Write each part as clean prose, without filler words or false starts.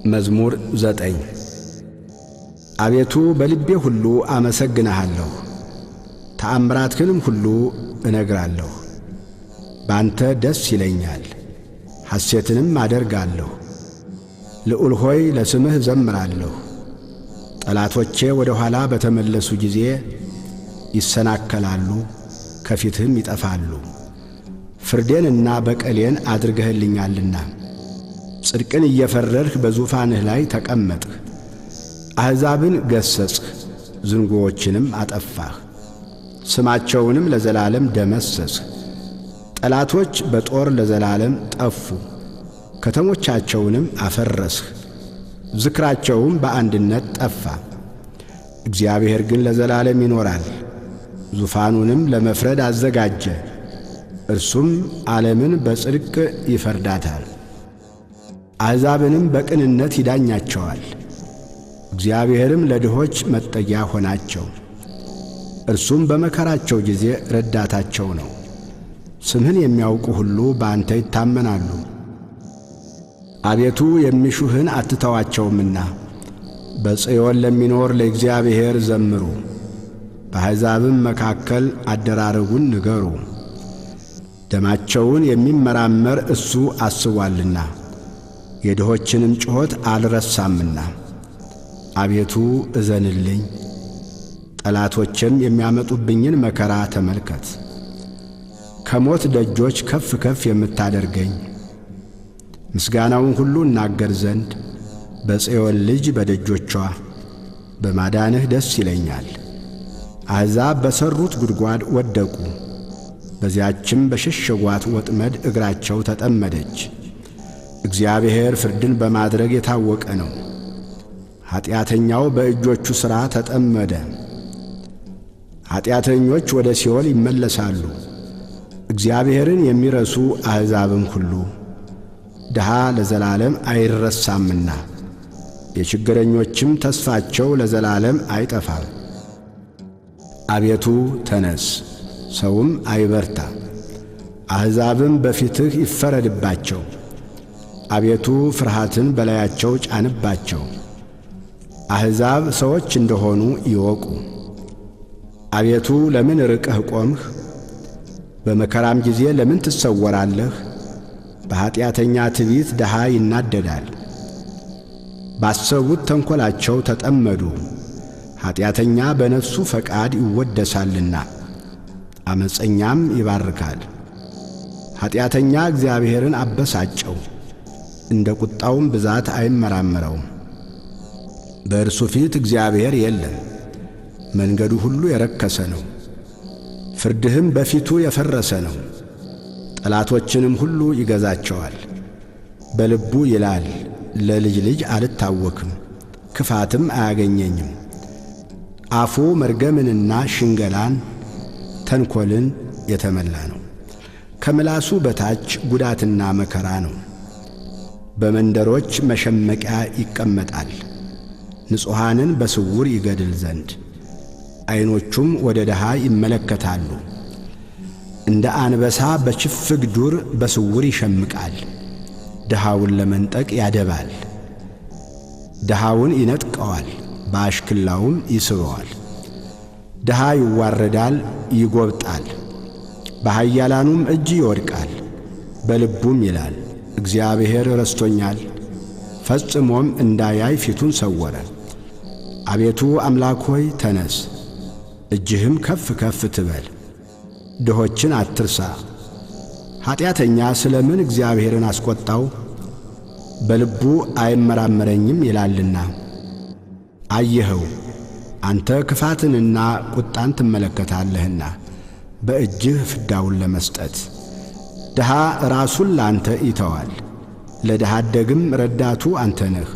መዝሙር 9 አቤቱ በልቤ ሁሉ አመሰግንሃለሁ፣ ተአምራትህንም ሁሉ እነግራለሁ። ባንተ ደስ ይለኛል፣ ሐሴትንም አደርጋለሁ። ልዑል ሆይ ለስምህ ዘምራለሁ። ጠላቶቼ ወደ ኋላ በተመለሱ ጊዜ ይሰናከላሉ፣ ከፊትህም ይጠፋሉ። ፍርዴንና በቀሌን አድርገህልኛልና ጽድቅን እየፈረድህ በዙፋንህ ላይ ተቀመጥህ። አሕዛብን ገሠጽህ፣ ዝንጉዎችንም አጠፋህ፣ ስማቸውንም ለዘላለም ደመሰስህ። ጠላቶች በጦር ለዘላለም ጠፉ፣ ከተሞቻቸውንም አፈረስህ፣ ዝክራቸውም በአንድነት ጠፋ። እግዚአብሔር ግን ለዘላለም ይኖራል፣ ዙፋኑንም ለመፍረድ አዘጋጀ። እርሱም ዓለምን በጽድቅ ይፈርዳታል፣ አሕዛብንም በቅንነት ይዳኛቸዋል። እግዚአብሔርም ለድሆች መጠጊያ ሆናቸው፣ እርሱም በመከራቸው ጊዜ ረዳታቸው ነው። ስምህን የሚያውቁ ሁሉ በአንተ ይታመናሉ። አቤቱ የሚሹህን አትተዋቸውምና በጽዮን ለሚኖር ለእግዚአብሔር ዘምሩ። በአሕዛብም መካከል አደራረጉን ንገሩ። ደማቸውን የሚመራመር እሱ አስቧልና የድሆችንም ጩኸት አልረሳምና። አቤቱ እዘንልኝ፣ ጠላቶችም የሚያመጡብኝን መከራ ተመልከት። ከሞት ደጆች ከፍ ከፍ የምታደርገኝ ምስጋናውን ሁሉ እናገር ዘንድ በጽዮን ልጅ በደጆቿ በማዳንህ ደስ ይለኛል። አሕዛብ በሠሩት ጉድጓድ ወደቁ፣ በዚያችም በሸሸጓት ወጥመድ እግራቸው ተጠመደች። እግዚአብሔር ፍርድን በማድረግ የታወቀ ነው፣ ኀጢአተኛው በእጆቹ ሥራ ተጠመደ። ኀጢአተኞች ወደ ሲኦል ይመለሳሉ፣ እግዚአብሔርን የሚረሱ አሕዛብም ሁሉ። ድሃ ለዘላለም አይረሳምና የችግረኞችም ተስፋቸው ለዘላለም አይጠፋም። አቤቱ ተነስ፣ ሰውም አይበርታ፣ አሕዛብም በፊትህ ይፈረድባቸው። አቤቱ ፍርሃትን በላያቸው ጫንባቸው፣ አሕዛብ ሰዎች እንደሆኑ ይወቁ። አቤቱ ለምን ርቀህ ቆምህ? በመከራም ጊዜ ለምን ትሰወራለህ? በኀጢአተኛ ትዕቢት ድሃ ይናደዳል፣ ባሰቡት ተንኰላቸው ተጠመዱ። ኀጢአተኛ በነፍሱ ፈቃድ ይወደሳልና ዓመፀኛም ይባርካል። ኀጢአተኛ እግዚአብሔርን አበሳጨው፣ እንደ ቁጣውም ብዛት አይመራመረውም። በእርሱ ፊት እግዚአብሔር የለም፣ መንገዱ ሁሉ የረከሰ ነው፣ ፍርድህም በፊቱ የፈረሰ ነው። ጠላቶችንም ሁሉ ይገዛቸዋል። በልቡ ይላል፣ ለልጅ ልጅ አልታወክም፣ ክፋትም አያገኘኝም። አፉ መርገምንና ሽንገላን ተንኰልን የተመላ ነው። ከምላሱ በታች ጉዳትና መከራ ነው። በመንደሮች መሸመቂያ ይቀመጣል፣ ንጹሓንን በስውር ይገድል ዘንድ። ዐይኖቹም ወደ ድሃ ይመለከታሉ። እንደ አንበሳ በችፍግ ዱር በስውር ይሸምቃል፣ ድሃውን ለመንጠቅ ያደባል። ድሃውን ይነጥቀዋል፣ በአሽክላውም ይስበዋል። ድሃ ይዋረዳል፣ ይጐብጣል፣ በኃያላኑም እጅ ይወድቃል። በልቡም ይላል፣ እግዚአብሔር ረስቶኛል፣ ፈጽሞም እንዳያይ ፊቱን ሰወረ። አቤቱ አምላክ ሆይ ተነስ፣ እጅህም ከፍ ከፍ ትበል። ድሆችን አትርሳ። ኀጢአተኛ ስለ ምን እግዚአብሔርን አስቈጣው? በልቡ አይመራመረኝም ይላልና። አየኸው፣ አንተ ክፋትንና ቁጣን ትመለከታለህና በእጅህ ፍዳውን ለመስጠት። ድሃ ራሱን ላንተ ይተዋል፣ ለድሃ አደግም ረዳቱ አንተ ነህ።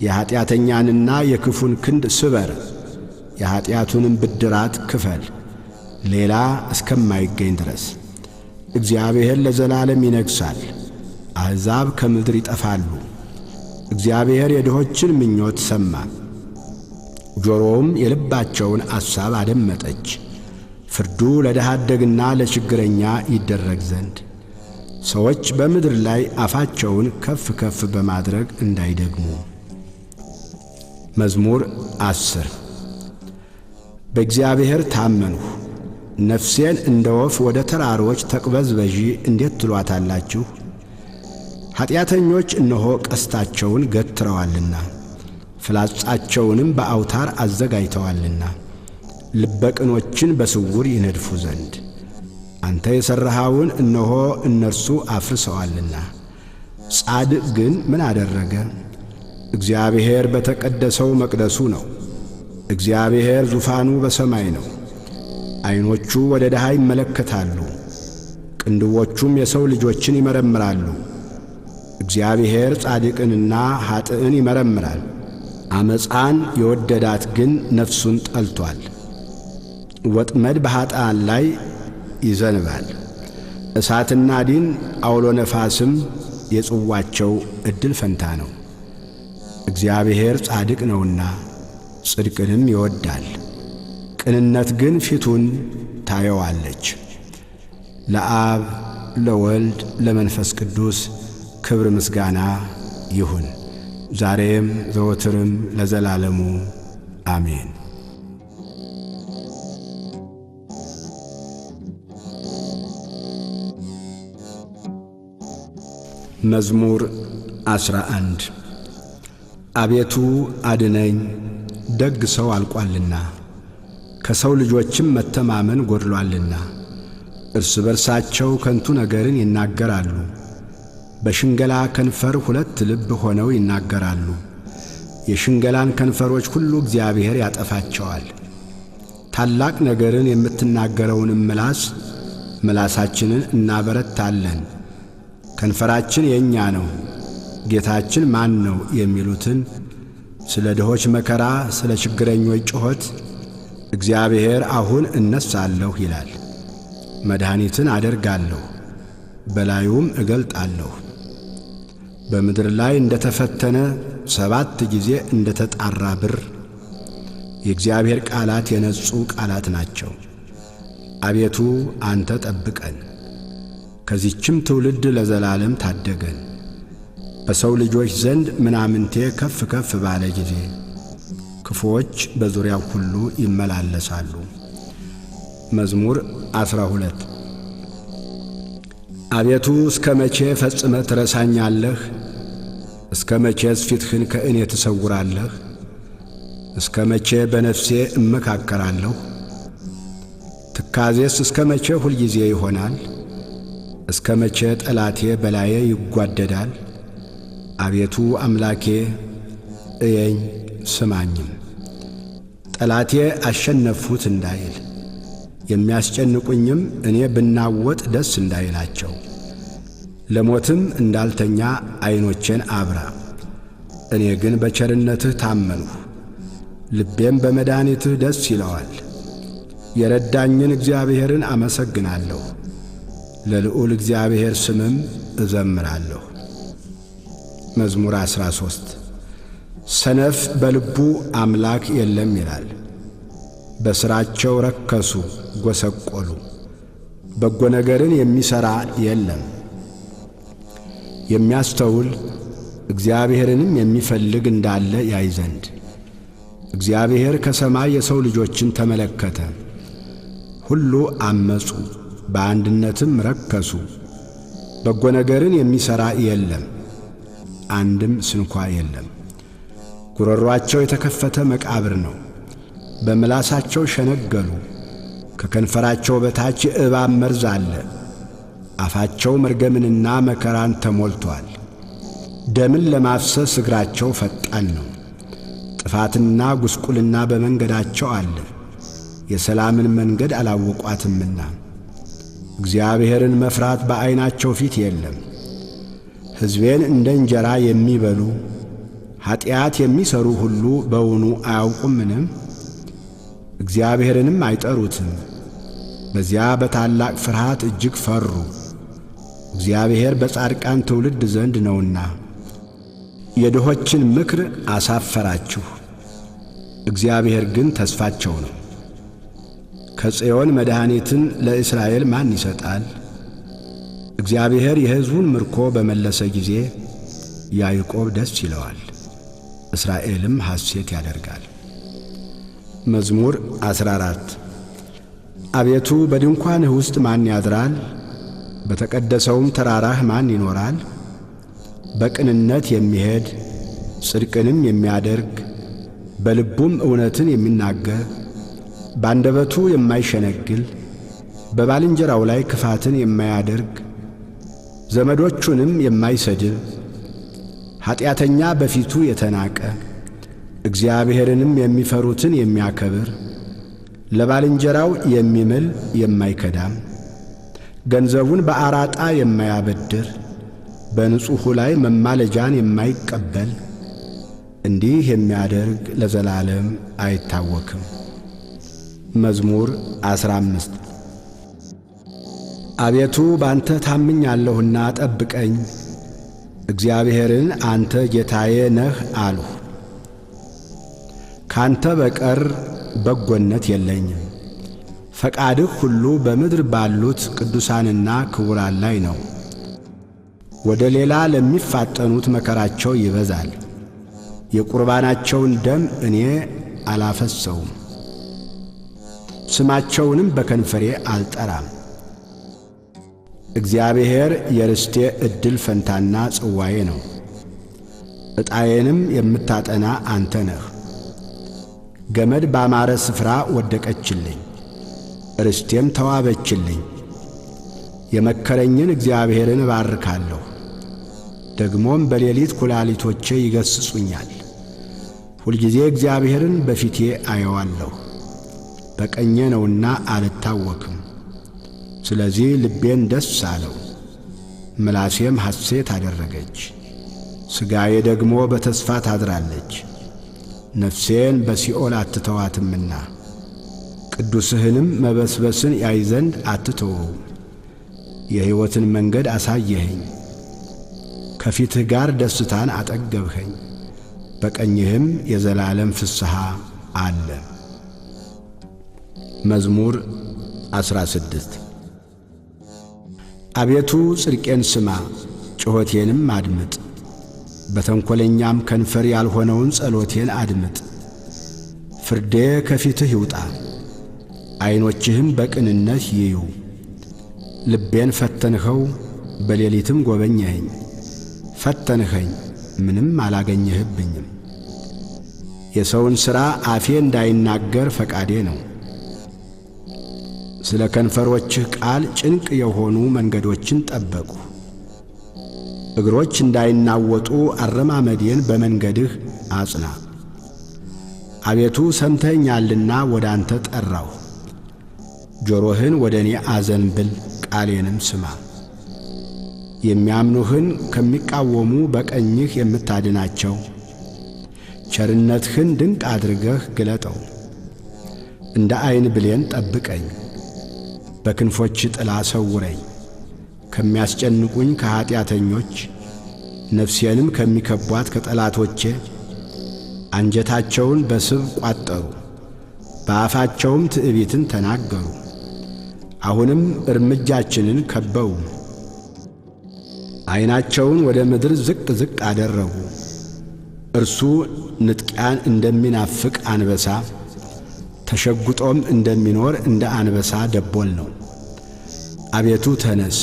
የኀጢአተኛንና የክፉን ክንድ ስበር፣ የኀጢአቱንም ብድራት ክፈል፣ ሌላ እስከማይገኝ ድረስ። እግዚአብሔር ለዘላለም ይነግሣል፣ አሕዛብ ከምድር ይጠፋሉ። እግዚአብሔር የድሆችን ምኞት ሰማ፣ ጆሮውም የልባቸውን አሳብ አደመጠች። ፍርዱ ለድሃ አደግና ለችግረኛ ይደረግ ዘንድ ሰዎች በምድር ላይ አፋቸውን ከፍ ከፍ በማድረግ እንዳይደግሙ። መዝሙር 10 በእግዚአብሔር ታመንሁ፣ ነፍሴን እንደ ወፍ ወደ ተራሮች ተቅበዝበዢ እንዴት ትሏታላችሁ? ኀጢአተኞች እነሆ ቀስታቸውን ገትረዋልና ፍላጻቸውንም በአውታር አዘጋጅተዋልና ልበ ቅኖችን በስውር ይነድፉ ዘንድ። አንተ የሠራኸውን እነሆ እነርሱ አፍርሰዋልና። ጻድቅ ግን ምን አደረገ? እግዚአብሔር በተቀደሰው መቅደሱ ነው። እግዚአብሔር ዙፋኑ በሰማይ ነው። ዐይኖቹ ወደ ድሃ ይመለከታሉ፣ ቅንድቦቹም የሰው ልጆችን ይመረምራሉ። እግዚአብሔር ጻድቅንና ኀጥእን ይመረምራል። ዓመፃን የወደዳት ግን ነፍሱን ጠልቶአል። ወጥመድ በኀጥኣን ላይ ይዘንባል፣ እሳትና ዲን አውሎ ነፋስም የጽዋቸው ዕድል ፈንታ ነው። እግዚአብሔር ጻድቅ ነውና ጽድቅንም ይወዳል፣ ቅንነት ግን ፊቱን ታየዋለች። ለአብ ለወልድ ለመንፈስ ቅዱስ ክብር ምስጋና ይሁን፣ ዛሬም ዘወትርም ለዘላለሙ አሜን። መዝሙር 11 አቤቱ አድነኝ፣ ደግ ሰው አልቋልና ከሰው ልጆችም መተማመን ጐድሎአልና። እርስ በርሳቸው ከንቱ ነገርን ይናገራሉ፣ በሽንገላ ከንፈር ሁለት ልብ ሆነው ይናገራሉ። የሽንገላን ከንፈሮች ሁሉ እግዚአብሔር ያጠፋቸዋል። ታላቅ ነገርን የምትናገረውንም ምላሳችንን እናበረታለን። ከንፈራችን የእኛ ነው፣ ጌታችን ማን ነው የሚሉትን ስለ ድሆች መከራ፣ ስለ ችግረኞች ጩኸት እግዚአብሔር አሁን እነሣለሁ ይላል። መድኃኒትን አደርጋለሁ፣ በላዩም እገልጣለሁ። በምድር ላይ እንደ ተፈተነ 7 ጊዜ እንደ ተጣራ ብር የእግዚአብሔር ቃላት የነጹ ቃላት ናቸው። አቤቱ አንተ ጠብቀን፣ ከዚህችም ትውልድ ለዘላለም ታደገን። በሰው ልጆች ዘንድ ምናምንቴ ከፍ ከፍ ባለ ጊዜ ክፉዎች በዙሪያው ሁሉ ይመላለሳሉ። መዝሙር 12 አቤቱ እስከ መቼ ፈጽመህ ትረሳኛለህ? እስከ መቼስ ፊትህን ከእኔ ትሰውራለህ? እስከ መቼ በነፍሴ እመካከራለሁ? ትካዜስ እስከ መቼ ሁልጊዜ ይሆናል? እስከ መቼ ጠላቴ በላዬ ይጓደዳል? አቤቱ አምላኬ እየኝ ስማኝም። ጠላቴ አሸነፍሁት እንዳይል የሚያስጨንቁኝም እኔ ብናወጥ ደስ እንዳይላቸው። ለሞትም እንዳልተኛ ዐይኖቼን አብራ። እኔ ግን በቸርነትህ ታመንሁ፣ ልቤም በመድኃኒትህ ደስ ይለዋል። የረዳኝን እግዚአብሔርን አመሰግናለሁ፣ ለልዑል እግዚአብሔር ስምም እዘምራለሁ። መዝሙር 13 ሰነፍ በልቡ አምላክ የለም ይላል። በሥራቸው ረከሱ ጐሰቈሉ፣ በጎ ነገርን የሚሠራ የለም። የሚያስተውል እግዚአብሔርንም የሚፈልግ እንዳለ ያይ ዘንድ እግዚአብሔር ከሰማይ የሰው ልጆችን ተመለከተ። ሁሉ አመፁ፣ በአንድነትም ረከሱ። በጎ ነገርን የሚሠራ የለም፣ አንድም ስንኳ የለም። ጉሮሮአቸው የተከፈተ መቃብር ነው፣ በምላሳቸው ሸነገሉ። ከከንፈራቸው በታች የእባብ መርዝ አለ። አፋቸው መርገምንና መከራን ተሞልቶአል። ደምን ለማፍሰስ እግራቸው ፈጣን ነው። ጥፋትና ጉስቁልና በመንገዳቸው አለ፣ የሰላምን መንገድ አላወቋትምና። እግዚአብሔርን መፍራት በዐይናቸው ፊት የለም። ሕዝቤን እንደ እንጀራ የሚበሉ ኀጢአት የሚሠሩ ሁሉ በውኑ አያውቁምን? እግዚአብሔርንም አይጠሩትም። በዚያ በታላቅ ፍርሃት እጅግ ፈሩ። እግዚአብሔር በጻድቃን ትውልድ ዘንድ ነውና የድሆችን ምክር አሳፈራችሁ። እግዚአብሔር ግን ተስፋቸው ነው። ከጽዮን መድኃኒትን ለእስራኤል ማን ይሰጣል? እግዚአብሔር የሕዝቡን ምርኮ በመለሰ ጊዜ ያዕቆብ ደስ ይለዋል፣ እስራኤልም ሐሴት ያደርጋል። መዝሙር 14 አቤቱ በድንኳንህ ውስጥ ማን ያድራል? በተቀደሰውም ተራራህ ማን ይኖራል? በቅንነት የሚሄድ ጽድቅንም የሚያደርግ በልቡም እውነትን የሚናገር በአንደበቱ የማይሸነግል በባልንጀራው ላይ ክፋትን የማያደርግ ዘመዶቹንም የማይሰድብ ኀጢአተኛ በፊቱ የተናቀ እግዚአብሔርንም የሚፈሩትን የሚያከብር ለባልንጀራው የሚምል የማይከዳም ገንዘቡን በአራጣ የማያበድር በንጹሑ ላይ መማለጃን የማይቀበል እንዲህ የሚያደርግ ለዘላለም አይታወክም። መዝሙር 15 አቤቱ ባንተ ታምኛለሁና ጠብቀኝ። እግዚአብሔርን አንተ ጌታዬ ነህ አልሁ። ካንተ በቀር በጎነት የለኝም። ፈቃድህ ሁሉ በምድር ባሉት ቅዱሳንና ክቡራን ላይ ነው። ወደ ሌላ ለሚፋጠኑት መከራቸው ይበዛል። የቁርባናቸውን ደም እኔ አላፈሰውም፣ ስማቸውንም በከንፈሬ አልጠራም። እግዚአብሔር የርስቴ ዕድል ፈንታና ጽዋዬ ነው። ዕጣዬንም የምታጠና አንተ ነህ። ገመድ ባማረ ስፍራ ወደቀችልኝ፣ ርስቴም ተዋበችልኝ። የመከረኝን እግዚአብሔርን እባርካለሁ። ደግሞም በሌሊት ኩላሊቶቼ ይገሥጹኛል። ሁልጊዜ እግዚአብሔርን በፊቴ አየዋለሁ። በቀኜ ነውና አልታወክም። ስለዚህ ልቤን ደስ አለው፣ ምላሴም ሐሴት አደረገች። ሥጋዬ ደግሞ በተስፋ ታድራለች። ነፍሴን በሲኦል አትተዋትምና ቅዱስህንም መበስበስን ያይ ዘንድ አትተወው። የሕይወትን መንገድ አሳየኸኝ፣ ከፊትህ ጋር ደስታን አጠገብኸኝ። በቀኝህም የዘላለም ፍስሐ አለ። መዝሙር 16 አቤቱ ጽድቄን ስማ፣ ጩኸቴንም አድምጥ። በተንኰለኛም ከንፈር ያልሆነውን ጸሎቴን አድምጥ። ፍርዴ ከፊትህ ይውጣ፣ ዐይኖችህም በቅንነት ይዩ። ልቤን ፈተንኸው፣ በሌሊትም ጐበኘኸኝ። ፈተንኸኝ፣ ምንም አላገኘህብኝም። የሰውን ሥራ አፌ እንዳይናገር ፈቃዴ ነው። ስለ ከንፈሮችህ ቃል ጭንቅ የሆኑ መንገዶችን ጠበቁ። እግሮች እንዳይናወጡ አረማመዴን በመንገድህ አጽና። አቤቱ ሰምተኸኛልና ወደ አንተ ጠራሁ። ጆሮህን ወደ እኔ አዘንብል፣ ቃሌንም ስማ። የሚያምኑህን ከሚቃወሙ በቀኝህ የምታድናቸው ቸርነትህን ድንቅ አድርገህ ግለጠው። እንደ ዐይን ብሌን ጠብቀኝ፣ በክንፎች ጥላ ሰውረኝ። ከሚያስጨንቁኝ ከኀጢአተኞች ነፍሴንም ከሚከቧት ከጠላቶቼ አንጀታቸውን በስብ ቋጠሩ፣ በአፋቸውም ትዕቢትን ተናገሩ። አሁንም እርምጃችንን ከበው፣ ዐይናቸውን ወደ ምድር ዝቅ ዝቅ አደረጉ። እርሱ ንጥቂያን እንደሚናፍቅ አንበሳ ተሸጕጦም እንደሚኖር እንደ አንበሳ ደቦል ነው። አቤቱ ተነስ፣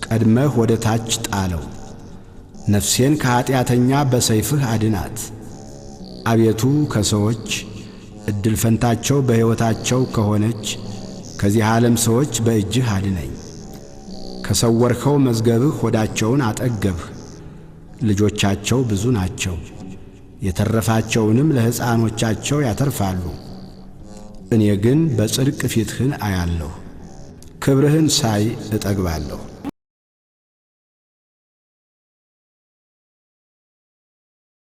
ቀድመህ ወደ ታች ጣለው። ነፍሴን ከኀጢአተኛ በሰይፍህ አድናት። አቤቱ ከሰዎች ዕድል ፈንታቸው በሕይወታቸው ከሆነች ከዚህ ዓለም ሰዎች በእጅህ አድነኝ። ከሰወርኸው መዝገብህ ሆዳቸውን አጠገብህ። ልጆቻቸው ብዙ ናቸው፣ የተረፋቸውንም ለሕፃኖቻቸው ያተርፋሉ። እኔ ግን በጽድቅ ፊትህን አያለሁ፣ ክብርህን ሳይ እጠግባለሁ።